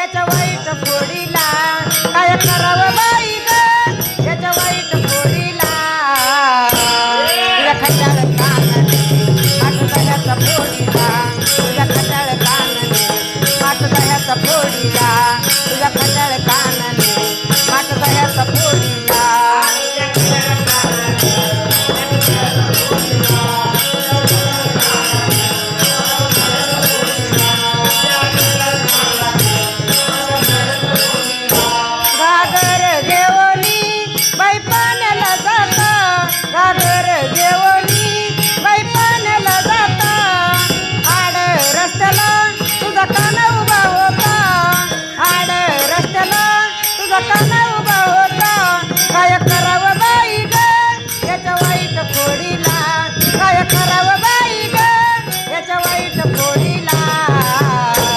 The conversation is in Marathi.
याच्या वाईट फोडीला काय करावं बाई ग याच्या वाईट फोडीला तुझ्या खट्याळ कानाने माठ दह्याचा फोडीला तुझ्या खट्याळ कानाने माठ दह्याचा फोडीला